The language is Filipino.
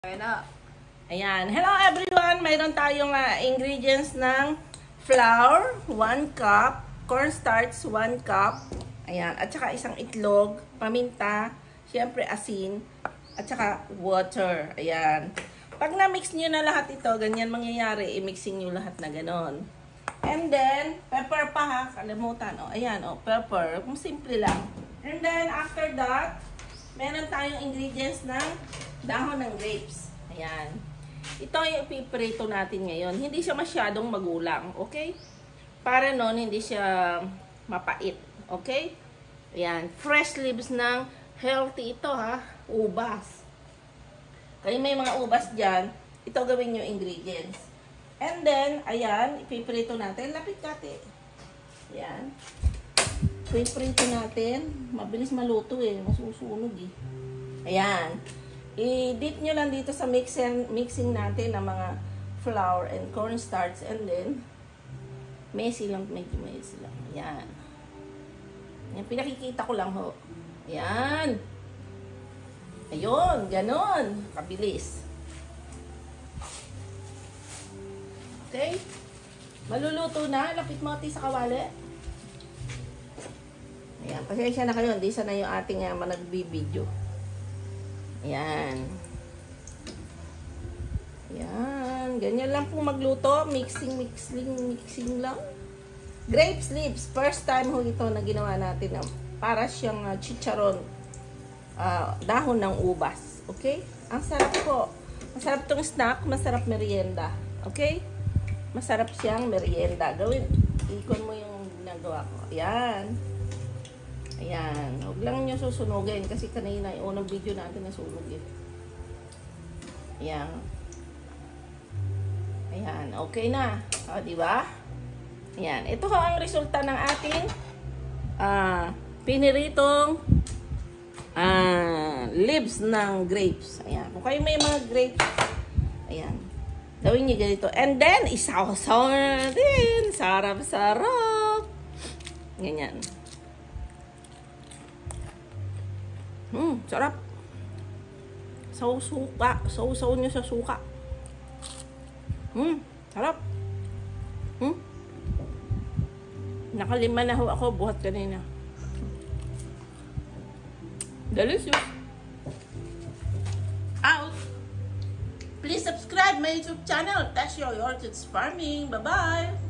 Na. Ayan. Hello everyone! Mayroon tayong ingredients ng flour, 1 cup, cornstarch, 1 cup, ayan, at saka isang itlog, paminta, syempre asin, at saka water. Ayan. Pag na-mix nyo na lahat ito, ganyan mangyayari, i-mixing nyo lahat na ganon. And then, pepper pa ha, kalimutan. O, ayan, o, pepper. Simple lang. And then, after that, meron tayong ingredients ng dahon ng grapes. Ayan. Ito yung ipiprito natin ngayon. Hindi siya masyadong magulang. Okay? Para nun, hindi siya mapait. Okay? Ayan. Fresh leaves ng healthy ito ha. Ubas. Kaya may mga ubas dyan. Ito gawin yung ingredients. And then, ayan. Ipiprito natin. Lapit kate. Ayan. Ipiprito natin. Mabilis maluto eh. Masusunog eh. Ayan. I-dip nyo lang dito sa mixing natin ng mga flour and cornstarch. And then, messy lang. Medyo messy lang. Ayan. Yan, pinakikita ko lang ho. Ayan. Ayun. Ganon. Kabilis. Okay. Maluluto na. Lapit mo ati sa kawali. Ayan. Pasensya na kayo. Hindi sana yung ating nag-video. Ayan. Ayan. Ganyan lang po magluto. Mixing lang. Grapes leaves. First time ho ito na ginawa natin. Para siyang chicharon. Dahon ng ubas. Okay? Ang sarap po. Masarap tong snack. Masarap merienda. Okay? Masarap siyang merienda. Gawin. Ikon mo yung ginagawa ko. Ayan. Ayan. Huwag lang nyo susunugin kasi kanina yung unang video natin nasunog eh. Ayan. Ayan. Okay na. O, diba? Ayan. Ito ho ang resulta ng ating piniritong leaves ng grapes. Ayan. Kung kayo may mga grapes, ayan. Gawin nyo ganito. And then, isaw-saw natin. Sarap-sarap. Ganyan. Sarap. Saw-suka. Saw-saw nyo sa suka. Sarap. Nakalima na ho ako buhat kanina. Delicious. Out. Please subscribe my YouTube channel. Tasyo Orchids Farming. Bye-bye.